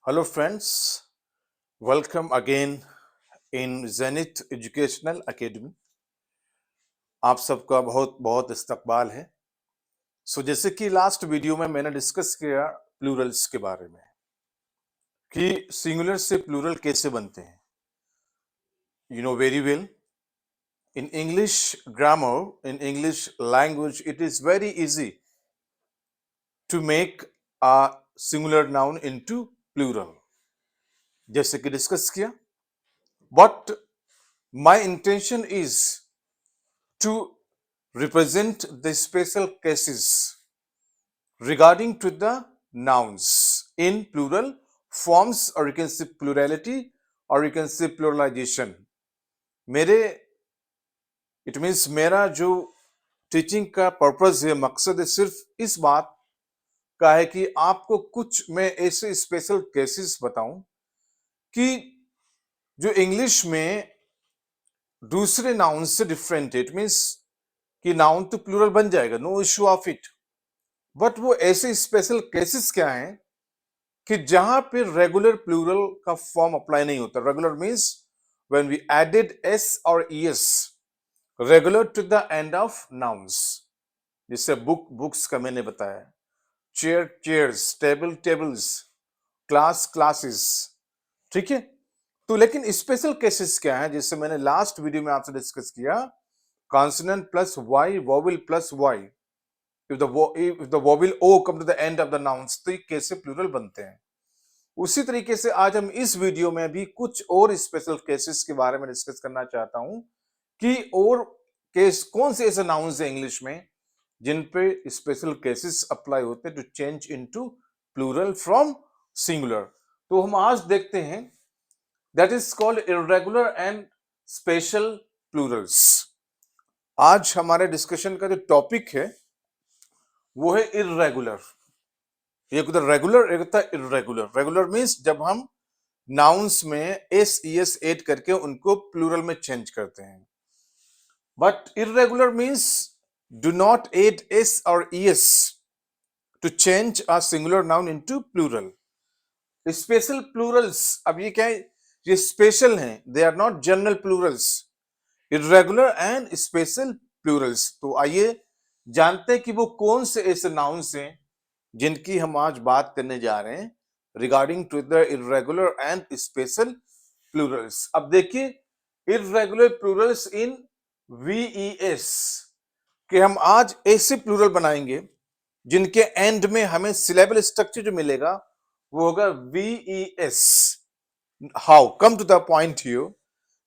Hello, friends. Welcome again in Zenith Educational Academy. आप सबका बहुत बहुत इस्तकबाल है। जैसे कि लास्ट वीडियो में मैंने डिस्कस किया प्लूरल्स के बारे में कि सिंगुलर से प्लूरल कैसे बनते हैं। You know very well, in English grammar, in English language, it is very easy to make a singular noun into plural. जैसे कि डिस्कस किया, but my intention is to represent the special cases regarding to the nouns in plural forms, or you can say plurality, or you can say pluralization. मेरे it means मेरा जो teaching का purpose है, मकसद है, सिर्फ इस बात का है कि आपको कुछ मैं ऐसे स्पेशल केसेस बताऊं कि जो इंग्लिश में दूसरे नाउन से डिफरेंट है। इट मीन्स कि नाउन तो प्लूरल बन जाएगा, no issue of it, but वो ऐसे स्पेशल केसेस क्या हैं कि जहां पे रेगुलर प्लूरल का फॉर्म अप्लाई नहीं होता। Regular means when we added S और ES regular to the end of nouns, जिससे बुक्स का मैंने बताया, chair chairs, table tables, class classes. ठीक है, तो लेकिन स्पेशल केसेस क्या है, जिससे मैंने लास्ट वीडियो में आपसे डिस्कस किया, consonant plus Y, vowel plus Y, if the vowel o come to the end of the nouns, तो ये कैसे प्लूरल बनते हैं। उसी तरीके से आज हम इस वीडियो में भी कुछ और स्पेशल केसेस के बारे में डिस्कस करना चाहता हूं कि और केस कौन से ऐसे नाउन्स हैं इंग्लिश में जिन पे स्पेशल केसेस अप्लाई होते हैं to change into plural from singular. तो हम आज देखते हैं, that is called irregular and special plurals. आज हमारे डिस्कशन का जो टॉपिक है वो है इर्रेगुलर। एक होता रेगुलर, एक होता इर्रेगुलर। रेगुलर मींस जब हम नाउन्स में एस ईएस ऐड करके उनको प्लूरल में चेंज करते हैं, but irregular means do not add S और ES to change a singular noun into plural. Special plurals, अब ये क्या है, ये स्पेशल हैं, they are not general plurals. Irregular and special plurals. तो आइए जानते हैं कि वो कौन से ऐसे नाउन्स हैं जिनकी हम आज बात करने जा रहे हैं regarding to the irregular and special plurals. अब देखिए, इर्रेगुलर प्लूरल्स इन वीईएस कि हम आज ऐसे प्लूरल बनाएंगे जिनके एंड में हमें सिलेबल स्ट्रक्चर जो मिलेगा वो होगा V E S. How, come to the point here,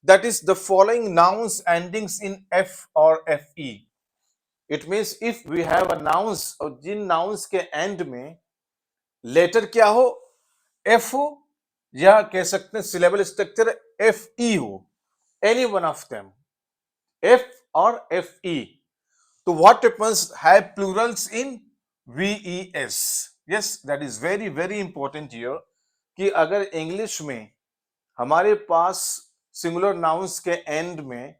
that is the following nouns endings in F और F E. It means if we have a nouns, और जिन नाउन्स के एंड में लेटर क्या हो, एफ हो, या कह सकते हैं सिलेबल स्ट्रक्चर एफ ई हो, any one of them, F और एफ ई, तो what happens, have plurals in V E S. Yes, that is very very important here कि अगर इंग्लिश में हमारे पास सिंगुलर नाउन्स के एंड में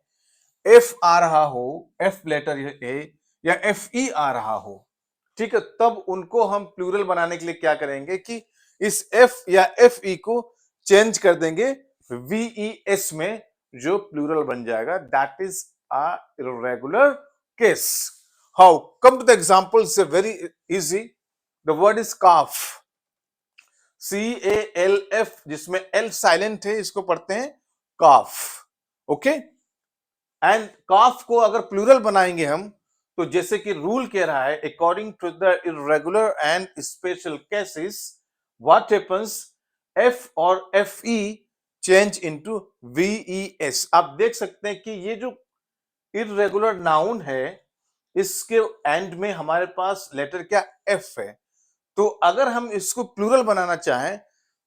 एफ आ रहा हो, एफ लेटर ए, या एफ ई आ रहा हो, ठीक है, तब उनको हम प्लूरल बनाने के लिए क्या करेंगे कि इस एफ या एफ ई को चेंज कर देंगे वीईएस में, जो प्लूरल बन जाएगा। That is a irregular case. How, come to the examples, very easy. The word is calf, CALF, जिसमें एल साइलेंट है, इसको पढ़ते हैं काफ। ओके, एंड काफ को अगर प्लूरल बनाएंगे हम, तो जैसे कि रूल कह रहा है, according to the irregular and special cases, what happens, F और F E change into VES. आप देख सकते हैं कि ये जो इर्रेगुलर नाउन है, इसके एंड में हमारे पास लेटर क्या, एफ है। तो अगर हम इसको प्लूरल बनाना चाहें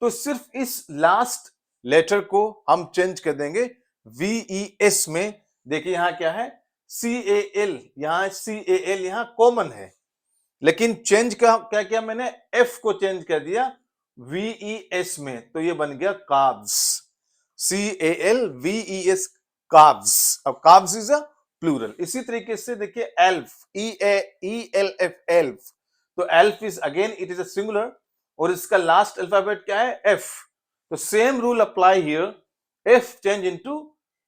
तो सिर्फ इस लास्ट लेटर को हम चेंज कर देंगे वीईएस में। देखिए यहां क्या है, CAL, यहां CAL यहां कॉमन है, लेकिन चेंज का क्या किया मैंने, एफ को चेंज कर दिया वीईएस में, तो ये बन गया काब्स। CALVES, carbs. अब काब्स इज अ प्लूरल। इसी तरीके से देखिए एल्फ, ELF, एल्फ, तो elf is again, it is a singular, और इसका लास्ट अल्फाबेट क्या है एफ, तो same rule apply here, F change into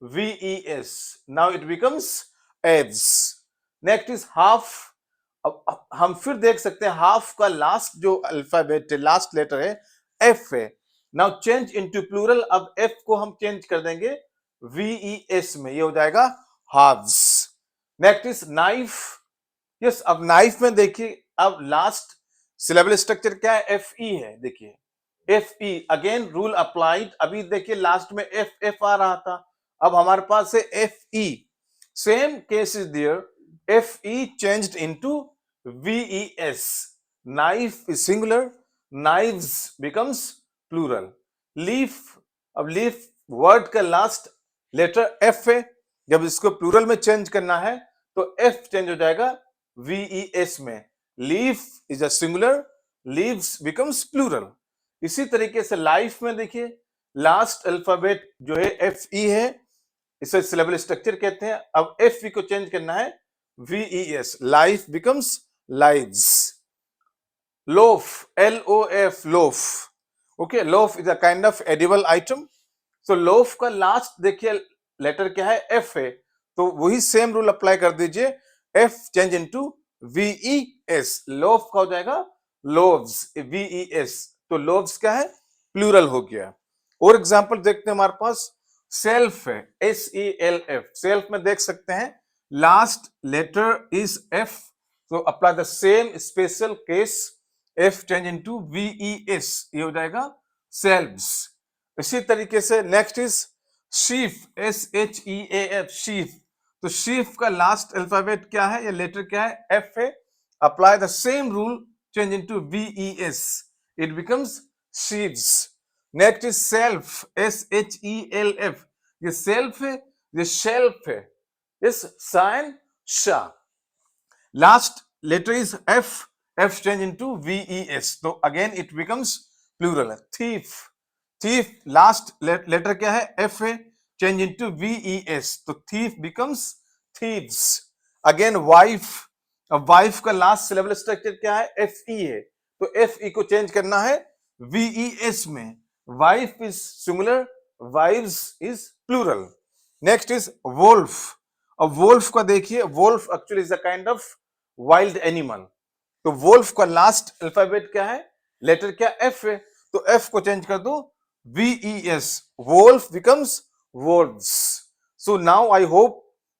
VES, now it becomes Aves. Next is half, अब हम फिर देख सकते हैं हाफ का लास्ट जो अल्फाबेट है, लास्ट लेटर है एफ है, नाउ चेंज इनटू प्लूरल, अब एफ को हम चेंज कर देंगे VES में, ये हो जाएगा halves. Next is knife, yes अब नाइफ में देखिए अब लास्ट सिलेबल स्ट्रक्चर क्या है, FE है, देखिए FE अगेन रूल अप्लाइड, अभी देखिए लास्ट में FF आ रहा था, अब हमारे पास है FE, same case is there, FE changed into VES, knife is singular, knives becomes plural, leaf, अब लीफ वर्ड का लास्ट लेटर F है, जब इसको प्लूरल में चेंज करना है तो F चेंज हो जाएगा VES में, leaf is a singular, leaves becomes plural. इसी तरीके से लाइफ में देखिए लास्ट अल्फाबेट जो है FE है, इसे सिलेबल स्ट्रक्चर कहते हैं, अब FE को चेंज करना है VES, life becomes lives. Loaf, LOF, loaf, okay, loaf is a kind of edible item, तो लोफ का लास्ट देखिए लेटर क्या है F है, तो वही सेम रूल अप्लाई कर दीजिए, F change into VES, loaf का हो जाएगा लोव्स, VES, तो लोव्स क्या है प्लूरल हो गया। और एग्जांपल देखते हैं हमारे पास सेल्फ है, SELF, सेल्फ में देख सकते हैं लास्ट लेटर इज F, तो apply the same special case, F change into VES, ये हो जाएगा सेल्व्स। इसी तरीके से next is sheaf, SHEAF, sheaf, तो शीफ का लास्ट अल्फाबेट क्या है या लेटर क्या है F है, apply the same rule, change into VES, it becomes sheaves. Next is shelf, SHELF, ये सेल्फ है, ये शेल्फ है, इस साइन शा, last letter is F change into VES, so again it becomes plural. Thief, thief last letter क्या है F है, change into VES, तो thief becomes thieves. Again wife, अब wife का लास्ट सिलेबल स्ट्रक्चर क्या है FE है, तो FE को चेंज करना है VES में, wife is singular, wives is plural. Next is wolf, अब wolf का देखिए, wolf actually is a kind of wild animal, तो वोल्फ का लास्ट अल्फाबेट क्या है, लेटर क्या F है, तो F को चेंज कर दो VES, wolf becomes wolves. So now I hope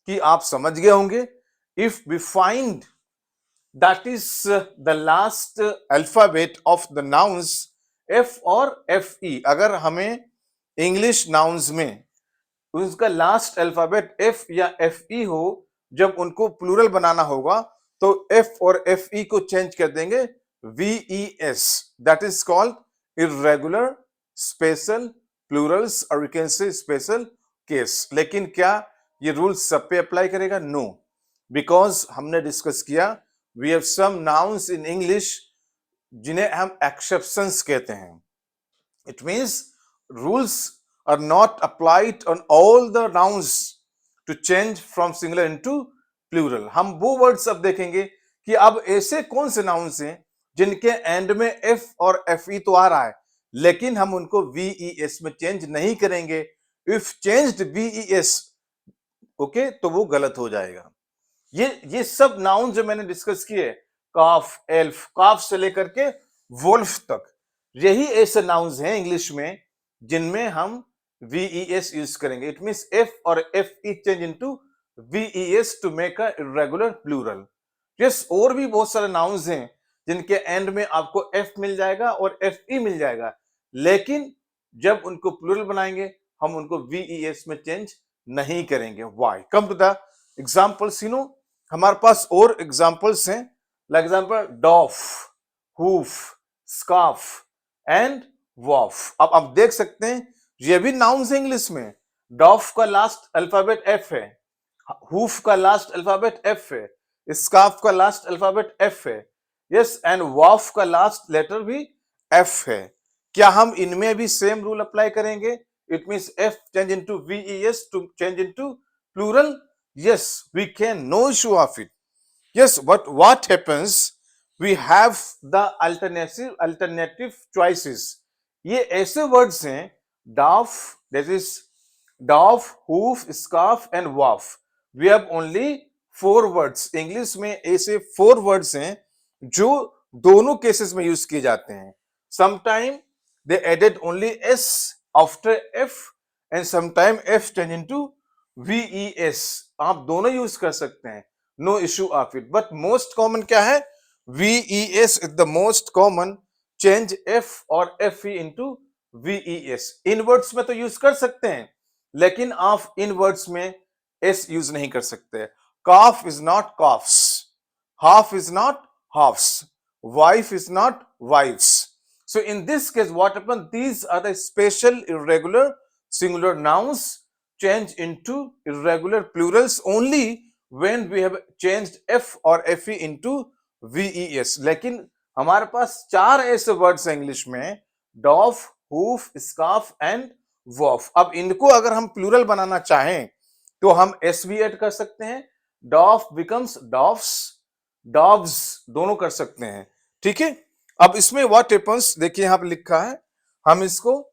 कि आप समझ गए होंगे, if we find that is the last alphabet of the nouns F और FE, अगर हमें इंग्लिश नाउन्स में उसका लास्ट अल्फाबेट F या FE हो, जब उनको प्लूरल बनाना होगा तो F और FE को चेंज कर देंगे VES, that is called irregular special plurals, और you can say special case. लेकिन क्या ये रूल सब पे अप्लाई करेगा? नो, बिकॉज हमने डिस्कस किया we have some nouns in English जिन्हें हम एक्सेप्शंस कहते हैं, it means rules are not applied on all the nouns to change from singular into plural. हम वो वर्ड्स अब देखेंगे कि अब ऐसे कौन से नाउन्स हैं जिनके एंड में F और FE तो आ रहा है, लेकिन हम उनको VES में चेंज नहीं करेंगे। इफ चेंज्ड VES, ओके, तो वो गलत हो जाएगा। ये सब नाउन जो मैंने डिस्कस किए, काफ, एल्फ, काफ से लेकर के वोल्फ तक, यही ऐसे नाउन्स हैं इंग्लिश में जिनमें हम VES यूज करेंगे। इट मींस F और FE change into VES to make a irregular plural. yes, और भी बहुत सारे नाउन्स हैं जिनके एंड में आपको F मिल जाएगा और FE मिल जाएगा, लेकिन जब उनको प्लूरल बनाएंगे हम उनको VES में चेंज नहीं करेंगे। Why? Come to the examples. हमारे पास और एग्जाम्पल्स हैं, like example dwarf, hoof, scarf and wharf. अब आप देख सकते हैं ये भी नाउन्स हैं इंग्लिश में। डॉफ का लास्ट अल्फाबेट F है, हूफ का लास्ट अल्फाबेट F है, स्कार्फ का लास्ट अल्फाबेट F है, यस, एंड वॉफ का लास्ट लेटर भी F है। क्या हम इनमें भी सेम रूल अप्लाई करेंगे? It means F change into VES to change into plural? Yes, we can, no issue of it. Yes, but what happens we have the alternative choices. ये ऐसे words हैं, dwarf, that is dwarf, hoof, scarf and wharf. We have only 4 words. English में ऐसे 4 words हैं जो दोनों cases में use किए जाते हैं। Sometime they added only S after F and sometime F change into VES. आप दोनों यूज कर सकते हैं, no issue of it. But most common क्या है? VES is the most common. Change F और एफ ई इंटू वीईएस। इन words में तो यूज कर सकते हैं, लेकिन आप इन वर्ड्स में एस यूज नहीं कर सकते। Calf is not calfs, half is not halves, wife is not wives. So in this case, what happens? These are the special irregular singular nouns change into irregular plurals only when we have changed f or fe into ves. लेकिन हमारे पास 4 ऐसे words हैं English में, डॉफ, hoof, scarf and wharf. अब इनको अगर हम plural बनाना चाहें तो हम एस भी ऐड कर सकते हैं। डॉफ बिकम्स डॉफ्स, डॉग्स दोनों कर सकते हैं। ठीक है, अब इसमें व्हाट हैपेंस देखिए, यहां पर लिखा है, हम इसको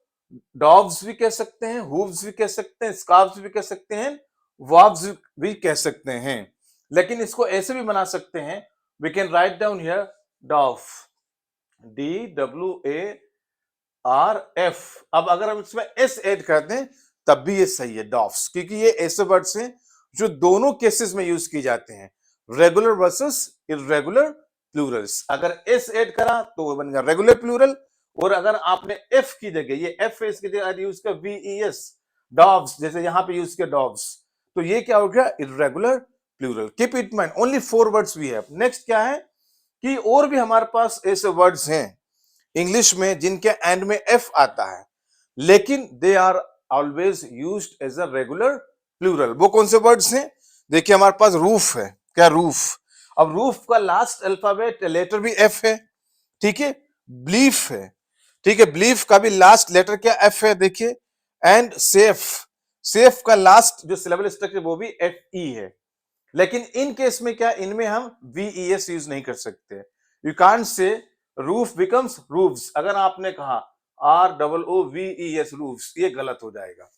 डॉग्स भी कह सकते हैं, हूव्स भी कह सकते हैं, स्कार्फ्स भी कह सकते हैं, वॉब्स भी कह सकते हैं। लेकिन इसको ऐसे भी बना सकते हैं, we can write down here dwarf, DWARF। अब अगर हम इसमें एस ऐड कर दें तब भी ये सही है, डॉफ्स, क्योंकि ये ऐसे वर्ड्स हैं जो दोनों केसेस में यूज किए जाते हैं, रेगुलर वर्सेस इर्रेगुलर प्लूरल्स। अगर एस ऐड करा तो वो बन गया रेगुलर प्लूरल, और अगर आपने एफ की जगह, ये एफ है, इसकी जगह यूज किया वीईएस, डॉग्स, जैसे यहां पे यूज किया डॉग्स, तो ये क्या हो गया? Irregular plural. Keep it mind, only 4 words we have. Next क्या है कि और भी हमारे पास ऐसे वर्ड्स हैं इंग्लिश में जिनके एंड में एफ आता है, लेकिन they are always used as a regular plural. वो कौन से वर्ड्स हैं? देखिए, हमारे पास रूफ है, क्या रूफ? अब रूफ का लास्ट अल्फाबेट लेटर भी एफ है, ठीक है। ब्लीफ है, ठीक है, ब्लीफ का भी लास्ट लेटर क्या? एफ है, देखिए। एंड सेफ, सेफ का लास्ट जो सिलेबल स्ट्रक्चर वो भी एफ ई है। लेकिन इन केस में क्या, इनमें हम वीईएस यूज नहीं कर सकते। You can't say roof becomes roofs. अगर आपने कहा ROOVES रूफ्स, ये गलत हो जाएगा,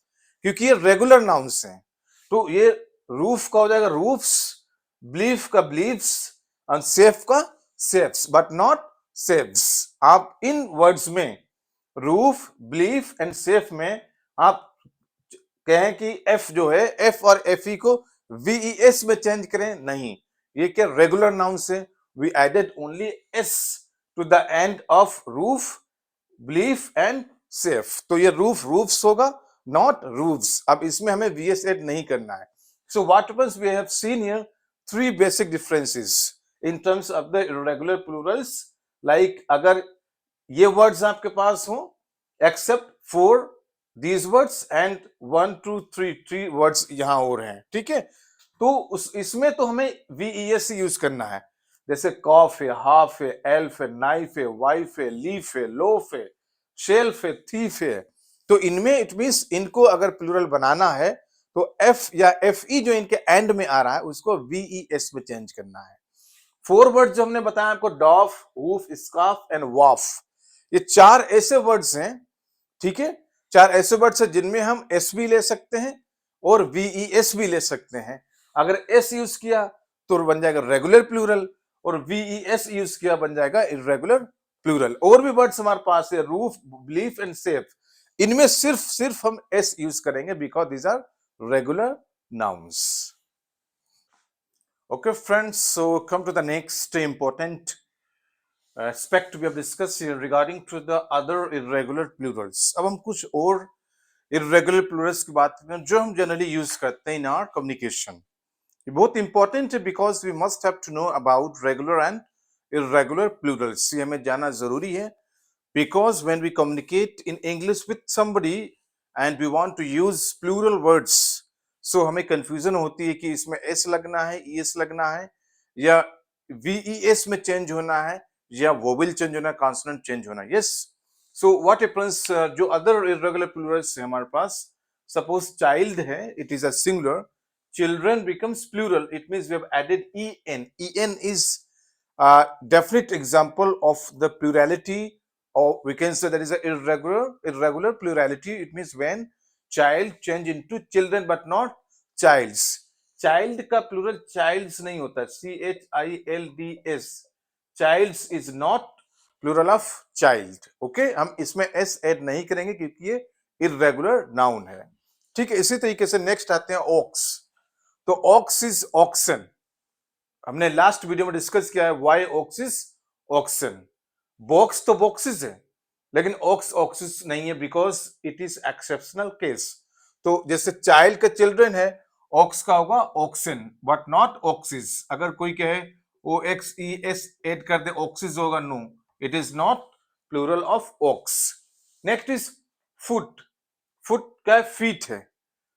क्योंकि ये रेगुलर नाउन्स हैं। तो ये रूफ का हो जाएगा रूफ्स, ब्लीफ का ब्लीव्स, और सेफ का सेफ्स, बट नॉट सेव्स। आप इन वर्ड्स में रूफ, ब्लीफ एंड सेफ में आप कहें कि एफ जो है, एफ और एफ ई को वीईएस में चेंज करें, नहीं, ये क्या रेगुलर नाउन्स है। We added only S to the end of roof, belief and safe, तो ये रूफ रूफ्स होगा, नॉट रूफ्स। अब इसमें हमें वीएस ऐड नहीं करना है। So what happens, we have seen here 3 basic differences in terms of the irregular plurals. Like अगर ये वर्ड्स आपके पास हो, except for these words and 1 2 3 words यहां और हैं, ठीक है। तो उस इसमें तो हमें वीईएस यूज करना है, जैसे कॉफ है, हाफ है, एल्फ है, नाइफ है, वाइफ है, लीफ है, लोफ है, शेल्फ है, थीफ है। तो इनमें इट मींस इनको अगर प्लूरल बनाना है तो एफ या एफ ई जो इनके एंड में आ रहा है उसको वीईएस में चेंज करना है। 4 वर्ड जो हमने बताया आपको, डॉफ, हूफ, स्कार्फ एंड वॉफ, ये 4 ऐसे वर्ड्स हैं, ठीक है। 4 ऐसे वर्ड्स हैं जिनमें हम एस भी ले सकते हैं और वीईएस भी ले सकते हैं। अगर एस यूज किया तो बन जाएगा रेगुलर प्लूरल, और वीईएस यूज किया बन जाएगा इर्रेगुलर प्लूरल। और भी वर्ड्स हमारे पास है, रूफ, ब्लीफ एंड सेफ, इनमें सिर्फ हम एस यूज करेंगे because these are regular nouns. Okay, friends, so come to the next important aspect we have discussed here regarding to the other irregular plurals. अब हम कुछ और irregular plurals की बात करें जो हम जनरली यूज करते हैं in our communication. ये बहुत इंपॉर्टेंट है because we must have to know about regular and irregular plurals. ये हमें जानना जरूरी है because when we communicate in English with somebody and we want to use plural words, सो हमें कंफ्यूजन होती है कि इसमें एस लगना है, ईएस लगना है, या वीईएस में चेंज होना है, या वोवेल चेंज होना है, कॉन्सोनेंट चेंज होना है। यस, सो व्हाट हैपेंस, जो अदर इर्रेगुलर प्लूरल्स है हमारे पास, सपोज चाइल्ड है, it is a singular, children becomes plural, it means we have added en. En is definite example of the plurality, or we can say that is a irregular plurality. It means when child change into children but not childs. Child का plural childs नहीं होता, childs. Childs is not plural of child. Okay, हम इसमें s add नहीं करेंगे क्योंकि ये irregular noun है. ठीक है, इसी तरीके से नेक्स्ट आते हैं ox. तो ox is oxen. हमने लास्ट वीडियो में डिस्कस किया है वाई ऑक्सिस ऑक्सन. बॉक्स तो बॉक्सिस है लेकिन ऑक्स ऑक्सिस नहीं है because it is exceptional case. तो जैसे चाइल्ड का चिल्ड्रन है, ऑक्स का होगा ऑक्सन बट नॉट ऑक्सिस. अगर कोई कहे O X E S add कर दे ऑक्सिस होगा, no, it is not plural of ox. Next is foot. Foot का फीट है,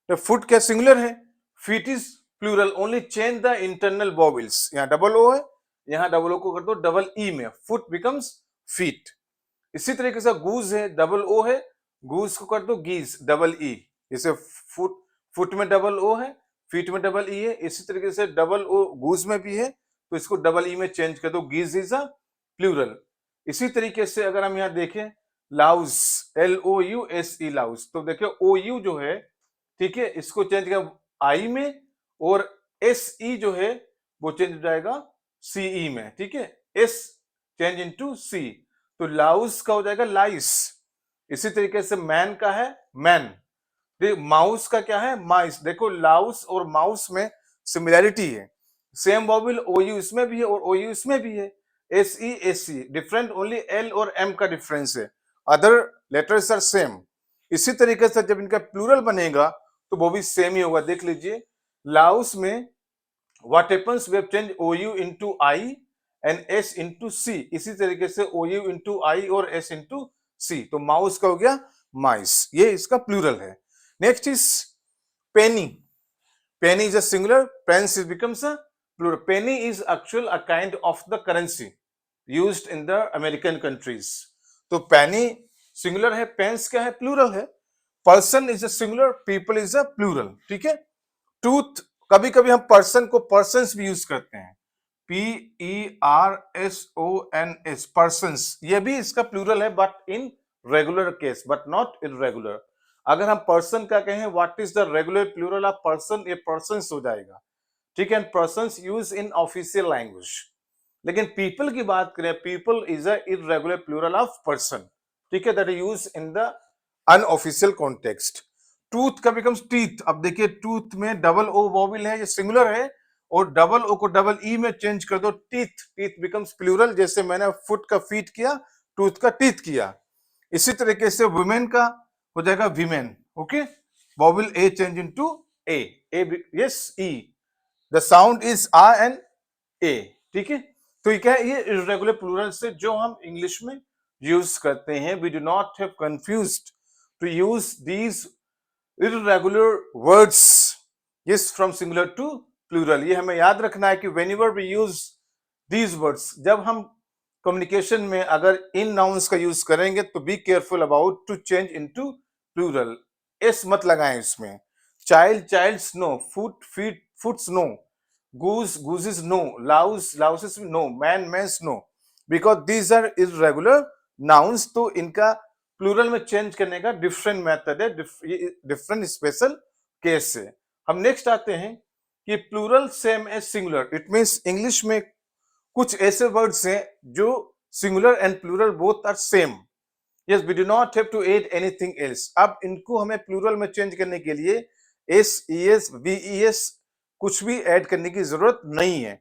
तो फुट क्या सिंगुलर है, feet is plural. Only change the internal vowels. यहाँ डबल ओ है, यहाँ डबल ओ को कर दो डबल ई में, फुट बिकम्स फीट. इसी तरीके से गूज है, डबल ओ है, गूज को कर दो गीज, डबल ई. जैसे फुट, फुट में डबल ओ है, फीट में डबल ई है. इसी तरीके से डबल ओ गूज में भी है, तो इसको डबल ई में चेंज कर दो, गीज इज अ प्लूरल. इसी तरीके से अगर हम यहाँ देखें louse, L O U S E louse, तो देखिए ओ यू जो है, ठीक है, इसको चेंज कर आई में, और एस ई जो है वो चेंज हो जाएगा सीई में. ठीक है, एस चेंज इनटू सी, तो लाउस का हो जाएगा लाइस. इसी तरीके से मैन का है मैन. माउस का क्या है माइस. देखो लाउस और माउस में सिमिलैरिटी है, सेम वॉवेल ओ यू इसमें भी है और ओ यू इसमें भी है. S E S C different, only L और एम का डिफरेंस है, अदर लेटर्स आर सेम. इसी तरीके से जब इनका प्लूरल बनेगा तो वो भी सेम ही होगा. देख लीजिए लाउस में what happens, we have changed ou into I and s into c. इसी तरीके से ou into I और s into c, तो माउस का हो गया माइस. ये इसका प्लूरल है. Next is penny. Penny is a singular, pence is becomes a plural. Penny is actual a kind of the currency used in the American countries. तो penny singular है, pence क्या है प्लूरल है. Person is a singular, people is a plural. ठीक है. Tooth, कभी कभी हम पर्सन को पर्सन्स भी यूज करते हैं, PERSONS, पर्सन्स. ये भी इसका प्लूरल है but in regular case, but not irregular. अगर हम पर्सन का कहें what is the regular plural of person, ये पर्सन्स हो जाएगा. ठीक है, persons use in official language. लेकिन पीपल की बात करें, people is a irregular plural of person. ठीक है, that is use in the unofficial context. Tooth का बिकम्स टीथ. अब देखिए टूथ में डबल ओ वॉवेल है, ये सिंगुलर है, और डबल ओ को डबल ई में चेंज कर दो, टीथ. टीथ बिकम्स प्लूरल, जैसे मैंने फुट का फीट किया, टूथ का टीथ किया. इसी तरीके से वुमेन का हो जाएगा women. Okay, vowel A change into A, yes E, the sound is आ एंड ए. ठीक है, तो ये क्या है, ये इररेगुलर प्लूरल से जो हम इंग्लिश में यूज करते हैं. We do not have confused to use these irregular words, yes, from singular to plural. ये हमें याद रखना है कि whenever we use these words, जब हम कम्युनिकेशन में अगर इन नाउन्स का यूज करेंगे तो be careful about to change into plural. S मत लगाएं इसमें. Child, childs no. Foot, feet, foots no. Goose, gooses no. Louse, louses no. Man, mens no. Because these are irregular nouns, तो इनका plural में change करने का different method है, different special case है. हम नेक्स्ट आते हैं कि plural same as singular. It means English में कुछ ऐसे वर्ड्स हैं जो singular and plural both are same. Yes, we do not have to add anything else. अब इनको हमें प्लूरल में चेंज करने के लिए S E S V E S कुछ भी ऐड करने की जरूरत नहीं है.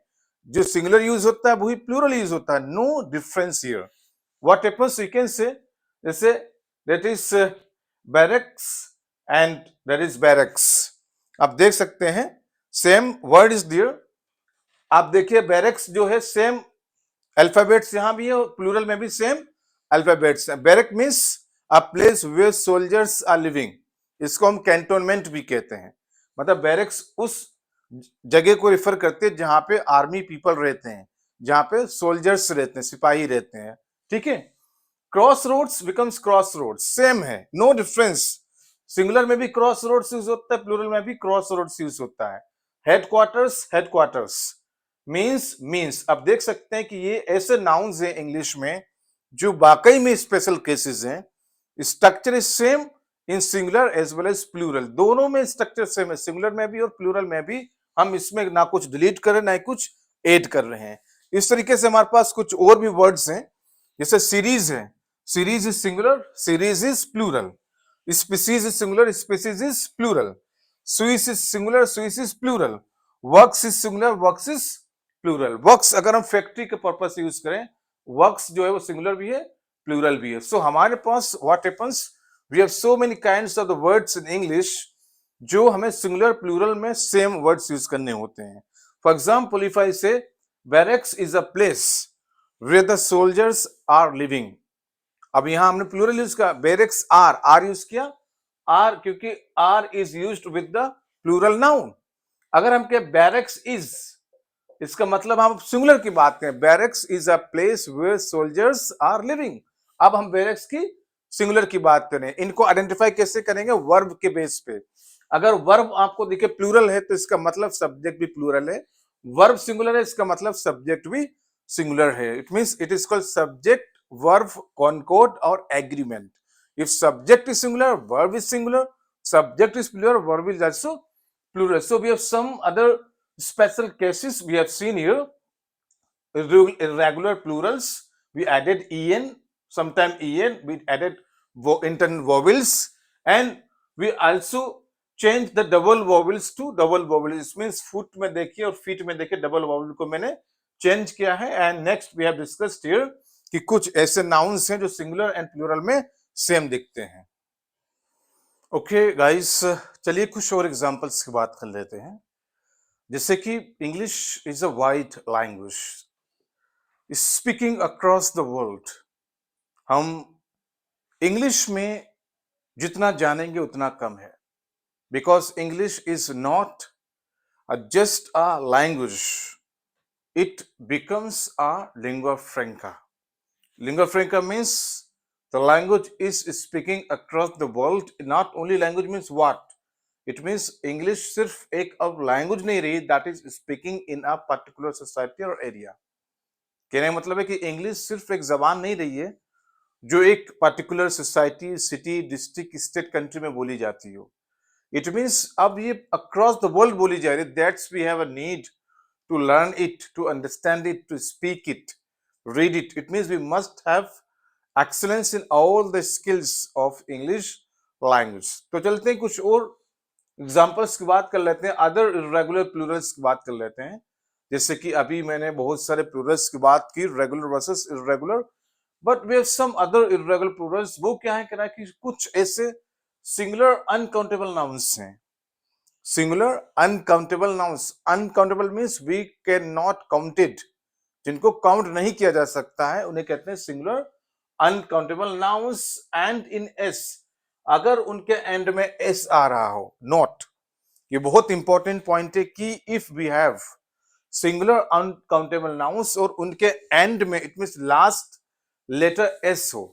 जो सिंगुलर यूज होता है वही प्लूरल यूज होता है. No difference here. What happens, you can say जैसे that is barracks and that is barracks. आप देख सकते हैं सेम वर्ड इज देयर. आप देखिए बैरक्स जो है सेम अल्फाबेट्स यहां भी है और प्लूरल में भी सेम अल्फाबेट्स है. Barrack means a place where soldiers are living. इसको हम कैंटोनमेंट भी कहते हैं. मतलब बैरक्स उस जगह को रिफर करते हैं जहां पे आर्मी पीपल रहते हैं, जहां पे सोल्जर्स रहते हैं, सिपाही रहते हैं. ठीक है. Cross roads becomes cross roads, same है, नो डिफरेंस. सिंगुलर में भी क्रॉस रोड्स यूज होता है, प्लूरल में भी क्रॉस रोड्स यूज होता है. Headquarters, headquarters. मीन्स अब देख सकते हैं कि ये ऐसे नाउन्स हैं इंग्लिश में जो वाकई में स्पेशल केसेस हैं। Structure is same in singular as well as plural, दोनों में स्ट्रक्चर सेम है, सिंगुलर में भी और प्लूरल में भी। हम इसमें ना कुछ डिलीट कर रहे हैं ना ही कुछ ऐड कर रहे हैं। इस तरीके से हमारे पास कुछ और भी वर्ड्स हैं, जैसे सीरीज है, series is singular, series is plural. Species is singular, species is plural. Swiss is singular, Swiss is plural. Works is singular, works is plural. Works अगर हम फैक्ट्री के पर्पज से यूज करें, वर्क्स जो है वो सिंगुलर भी है, प्लूरल भी है। सो हमारे पास what happens, we have so many kinds of the words in English जो हमें सिंगुलर प्लूरल में सेम वर्ड्स यूज करने होते हैं। For example, if I say barracks is a place where the soldiers are living. अब यहां हमने plural use किया, बैरक्स आर यूज किया, आर क्योंकि are is used with the plural noun. अगर हम कहें बैरक्स इज, इसका मतलब हम सिंगुलर की बात करें, barracks is a place where soldiers are living. अब हम बैरक्स की सिंगुलर की बात करें, इनको आइडेंटिफाई कैसे करेंगे, वर्ब के बेस पे। अगर वर्ब आपको दिखे प्लूरल है तो इसका मतलब सब्जेक्ट भी प्लूरल है, वर्ब सिंगुलर है इसका मतलब सब्जेक्ट भी सिंगुलर है। It means it is called subject verb concord और agreement. If subject is singular, verb is singular, subject is plural, verb is also plural. So we have some other special cases we have seen here. Irregular plurals, we added en, sometime en, we added internal vowels, and we also change the double vowels to double vowels. It means foot में देखिए और feet में देखिए, double vowel को मैंने change किया है। And next we have discussed here कि कुछ ऐसे नाउन्स हैं जो सिंगुलर एंड प्लूरल में सेम दिखते हैं। ओके गाइस, चलिए कुछ और एग्जांपल्स की बात कर लेते हैं। जैसे कि English is a wide language speaking across the world. हम इंग्लिश में जितना जानेंगे उतना कम है, because English is not just a language, it becomes a lingua फ्रैंका। Lingua फ्रैंका means the language is speaking across the world. Not only language means what? It means English सिर्फ एक अब language नहीं रही that is speaking in a particular society or area. कहने का मतलब है कि इंग्लिश सिर्फ एक जबान नहीं रही है जो एक particular society, city, district, state, country में बोली जाती हो। इट मीन्स अब ये अक्रॉस द वर्ल्ड बोली जा रही है। That's we have a need to learn it, to understand it, to speak it, read it. It means we must have excellence in all the skills of English language. तो चलते हैं कुछ और examples की बात कर लेते हैं, अदर इर्रेगुलर प्लूरल्स की बात कर लेते हैं। जैसे कि अभी मैंने बहुत सारे प्लूरल्स की बात की, regular versus irregular, but we have some other irregular plurals. वो क्या है, कह रहा है कि कुछ ऐसे सिंगुलर अनकाउंटेबल नाउन्स हैं। Singular uncountable nouns, uncountable means we can not counted, जिनको काउंट नहीं किया जा सकता है उन्हें कहते हैं singular uncountable nouns. And in S, अगर उनके एंड में एस आ रहा हो, नॉट, ये बहुत इंपॉर्टेंट पॉइंट है कि if we have singular uncountable nouns और उनके एंड में it means last letter S हो,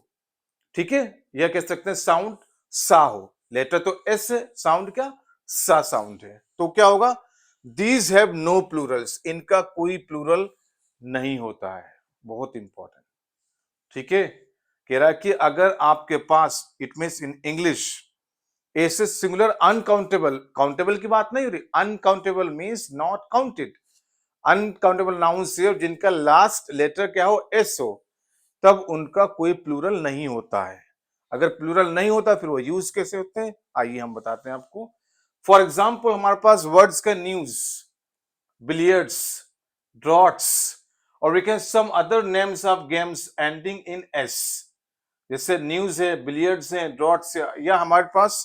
ठीक है, यह कह सकते हैं साउंड सा हो। लेटर तो एस है, साउंड क्या, सा साउंड है, तो क्या होगा, दीज हैव नो प्लूरल्स, इनका कोई प्लूरल नहीं होता है। बहुत इंपॉर्टेंट, ठीक है। कह रहा है कि अगर आपके पास, इट मींस इन इंग्लिश ऐसे सिंगुलर अनकाउंटेबल, काउंटेबल की बात नहीं हो रही, uncountable means not counted, uncountable nouns से जिनका लास्ट लेटर क्या हो, एस हो, तब उनका कोई प्लूरल नहीं होता है। अगर प्लूरल नहीं होता फिर वो यूज कैसे होते हैं, आइए हम बताते हैं आपको। फॉर एग्जाम्पल, हमारे पास वर्ड्स का न्यूज, बिलियर्ड्स, ड्रॉट्स, और we can some other names of games ending in S. जैसे न्यूज है, बिलियर्ड्स है, ड्रॉट्स है, या हमारे पास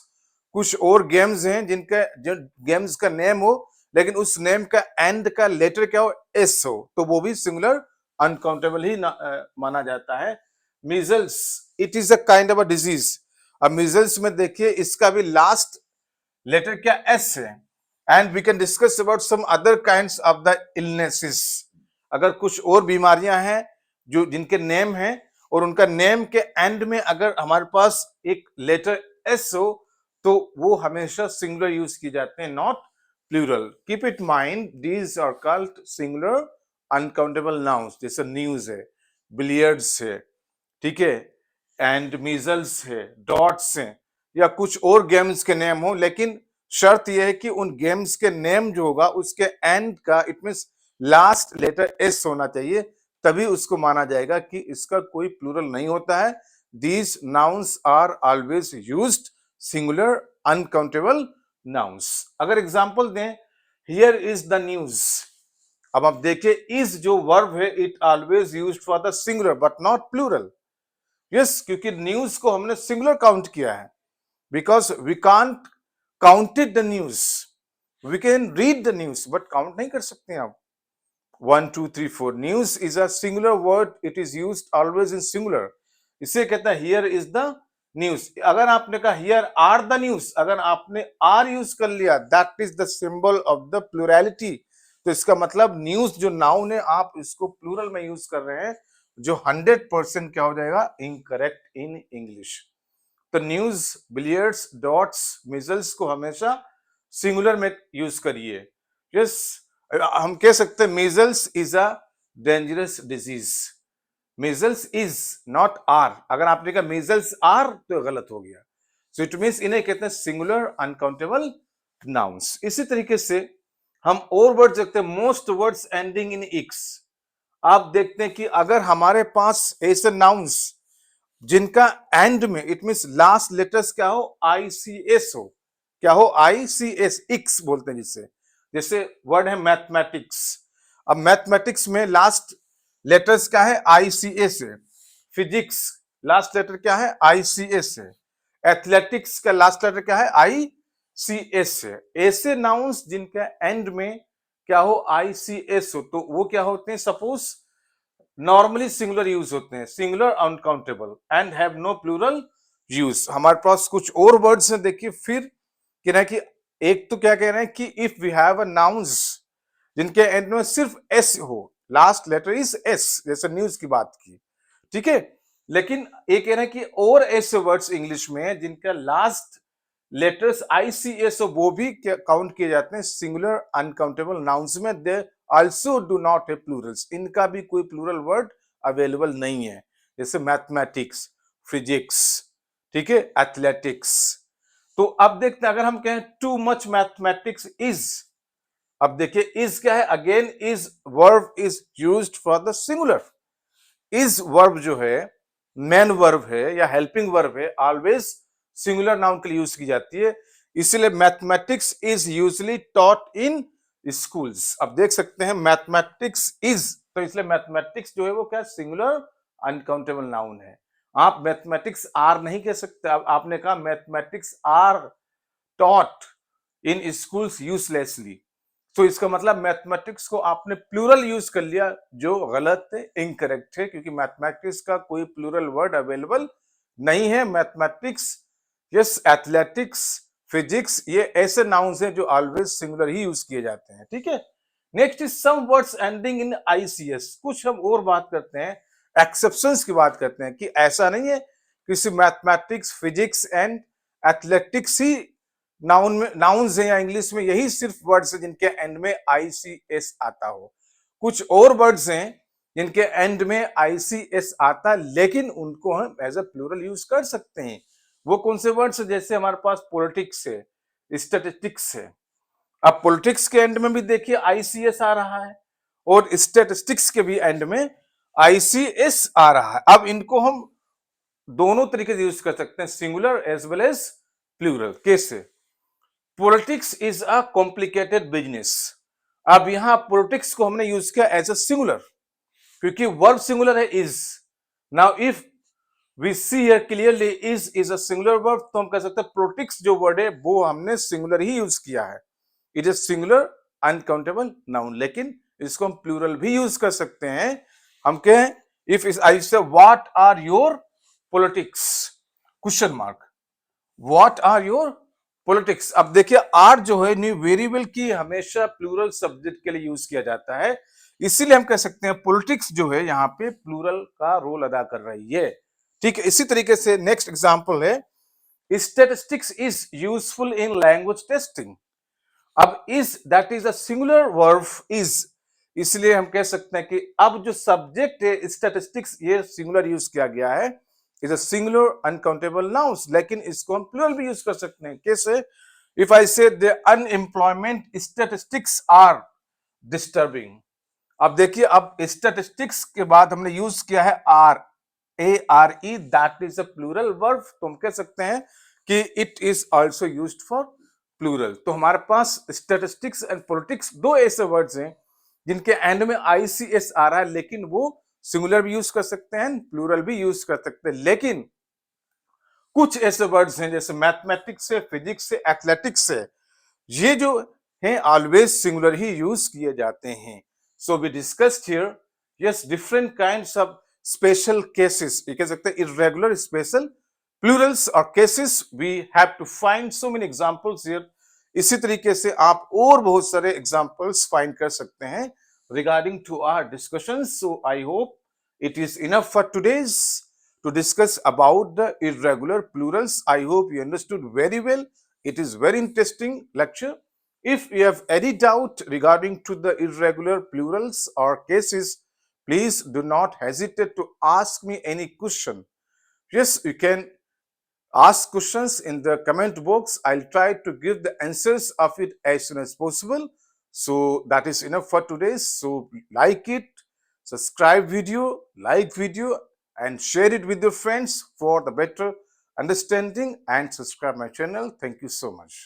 कुछ और गेम्स हैं जिनका, जो गेम्स का नेम हो लेकिन उस नेम का एंड का लेटर क्या हो, एस हो, तो वो भी सिंगुलर अनकाउंटेबल ही माना जाता है। Measles, it is a kind of a disease. अब मीजल्स में देखिए इसका भी लास्ट लेटर क्या, एस है। And we can discuss about some other kinds of the illnesses. अगर कुछ और बीमारियां हैं जो जिनके नेम है और उनका नेम के एंड में अगर हमारे पास एक लेटर एस हो तो वो हमेशा सिंगुलर यूज किए जाते हैं, not plural. Keep it mind these are called singular uncountable nouns. जैसे न्यूज है, बिलियर्ड्स है, ठीक है, एंड मीजल्स है, डॉट्स हैं, या कुछ और गेम्स के नेम हो, लेकिन शर्त यह है कि उन गेम्स के नेम जो होगा उसके एंड का it means last letter S होना चाहिए, तभी उसको माना जाएगा कि इसका कोई प्लूरल नहीं होता है। These nouns are always used singular uncountable nouns. अगर एग्जांपल दें, हियर इज द न्यूज। अब आप देखिए, इज जो वर्ब है it always used for the singular but not plural. Yes, क्योंकि न्यूज को हमने सिंगुलर काउंट किया है, because we can't counted the news. We can read the news but count नहीं कर सकते आप। 1 2 3 4 news is a singular word, it is used always in singular. इसे कहता है हियर इज द न्यूज। अगर आपने कहा हियर आर द न्यूज, अगर आपने आर यूज कर लिया, that is the symbol of the plurality. तो इसका मतलब न्यूज जो नाउन है, आप इसको प्लूरल में यूज कर रहे हैं, जो 100% क्या हो जाएगा, इनकरेक्ट इन इंग्लिश। तो न्यूज, बिलियर्ड्स, डॉट्स, मिजल्स को हमेशा सिंगुलर में यूज करिए। यस, हम कह सकते हैं measles is a dangerous disease. Measles is not are. अगर आपने कहा मीजल्स आर तो गलत हो गया। सो इट मींस इन्हें कहते हैं सिंगुलर अनकाउंटेबल नाउन्स। इसी तरीके से हम और वर्ड देखते हैं, मोस्ट वर्ड्स एंडिंग इन एक्स। आप देखते हैं कि अगर हमारे पास ऐसे नाउन्स जिनका एंड में इट मींस लास्ट लेटर्स क्या हो, आईसीएस हो, क्या हो, आईसीएस, इक्स बोलते हैं जिससे। जैसे वर्ड है मैथमेटिक्स। अब मैथमेटिक्स में लास्ट लेटर्स क्या है, आईसीएस है। फिजिक्स लास्ट लेटर क्या है, आईसीएस है। एथलेटिक्स का लास्ट लेटर क्या है, आईसीएस है। ऐसे नाउन्स जिनका एंड में क्या हो, आईसीएस हो, तो वो क्या होते हैं, सपोज नॉर्मली सिंगुलर यूज होते हैं, singular uncountable and have no plural use. हमारे पास कुछ और वर्ड्स हैं, देखिए फिर कह रहे हैं कि एक तो क्या कह रहे हैं कि if we have a nouns जिनके एंड में सिर्फ एस हो, लास्ट लेटर इज एस, जैसे न्यूज की बात की, ठीक है। लेकिन ये कह रहे हैं कि और ऐसे वर्ड्स इंग्लिश में जिनका लास्ट लेटर्स आईसीएस हो, वो भी काउंट किए जाते हैं सिंगुलर अनकाउंटेबल नाउन्स में। They also do not have Plurals, इनका भी कोई प्लूरल वर्ड अवेलेबल नहीं है। जैसे मैथमेटिक्स, फिजिक्स, ठीक है, एथलेटिक्स। तो अब देखते हैं, अगर हम कहें टू मच मैथमेटिक्स इज, अब देखिए इज क्या है, again is verb is used for the singular. Is verb जो है मेन वर्ब है या हेल्पिंग वर्ब है, ऑलवेज सिंगुलर नाउन के लिए यूज की जाती है। इसलिए mathematics is usually taught in schools. अब देख सकते हैं मैथमेटिक्स इज, तो इसलिए मैथमेटिक्स जो है वो क्या, सिंगुलर अनकाउंटेबल नाउन है। आप मैथमेटिक्स आर नहीं कह सकते। अब आपने कहा mathematics are taught in schools uselessly, तो इसका मतलब मैथमेटिक्स को आपने प्लूरल यूज कर लिया, जो गलत है, इनकरेक्ट है, क्योंकि मैथमेटिक्स का कोई प्लूरल वर्ड अवेलेबल नहीं है। मैथमेटिक्स, यस, एथलेटिक्स, फिजिक्स, ये ऐसे नाउन्स हैं जो ऑलवेज सिंगुलर ही यूज किए जाते हैं, ठीक है। Next is some words ending in ICS. कुछ हम और बात करते हैं, एक्सेप्शंस की बात करते हैं कि ऐसा नहीं है किसी mathematics, physics and athletics he noun में, नाउन्स है या इंग्लिश में यही सिर्फ वर्ड्स है जिनके एंड में आईसीएस आता हो। कुछ और वर्ड्स हैं जिनके एंड में आईसीएस आता, लेकिन उनको हम एज अ प्लूरल यूज कर सकते हैं। वो कौन से वर्ड्स है, जैसे हमारे पास पॉलिटिक्स है, स्टैटिस्टिक्स है। अब पॉलिटिक्स के एंड में भी देखिए आईसीएस आ रहा है, और स्टैटिस्टिक्स के भी एंड में आईसीएस आ रहा है। अब इनको हम दोनों तरीके से यूज कर सकते हैं, singular as well as plural. कैसे, politics is a complicated business. अब यहां पॉलिटिक्स को हमने यूज किया एज अ सिंगुलर, क्योंकि वर्ब सिंगुलर है is. Now if we see here clearly is a singular verb, तो हम कह सकते हैं पॉलिटिक्स जो वर्ड है वो हमने सिंगुलर ही यूज किया है। It is singular uncountable noun, लेकिन इसको हम प्लूरल भी यूज कर सकते हैं। हम कहें if I say what are your politics, question mark, what are your politics. अब देखिए आर जो है न्यू वेरिएबल की हमेशा प्लूरल सब्जेक्ट के लिए यूज किया जाता है, इसीलिए हम कह सकते हैं पॉलिटिक्स जो है यहाँ पे प्लूरल का रोल अदा कर रही है, ठीक है। इसी तरीके से नेक्स्ट एग्जांपल है, statistics is useful in language testing. अब is that is a singular verb is, इसलिए हम कह सकते हैं कि अब जो सब्जेक्ट है स्टैटिस्टिक्स, ये सिंगुलर यूज किया गया है, is a singular uncountable nouns, लेकिन इसको हम प्लूरल भी यूज कर सकते हैं। कैसे? If I say the unemployment statistics are disturbing. अब देखिए, अब स्टैटिस्टिक्स के बाद हमने यूज किया है are, ARE, that is a plural verb, तो हम कह सकते हैं कि it is also used for plural. तो हमारे पास स्टैटिस्टिक्स एंड पॉलिटिक्स दो ऐसे वर्ड्स हैं जिनके एंड में ICS आ रहा है, लेकिन वो सिंगुलर भी यूज कर सकते हैं, प्लूरल भी यूज कर सकते हैं। लेकिन कुछ ऐसे वर्ड्स हैं जैसे मैथमेटिक्स से, फिजिक्स से, एथलेटिक्स से, ये जो हैं ऑलवेज सिंगुलर ही यूज किए जाते हैं। So we discussed here yes different kinds of special cases, ये कह सकते हैं इरेगुलर, स्पेशल, प्लूरल्स और cases. We have to find so many examples here. इसी तरीके से आप और बहुत सारे एग्जांपल्स फाइंड कर सकते हैं regarding to our discussions. So I hope it is enough for today's to discuss about the irregular plurals. I hope you understood very well. It is very interesting lecture. If you have any doubt regarding to the irregular plurals or cases, please do not hesitate to ask me any question. Yes, you can ask questions in the comment box. I'll try to give the answers of it as soon as possible. So that is enough for today. So like it, subscribe video, like video, and share it with your friends for the better understanding, and subscribe my channel. Thank you so much.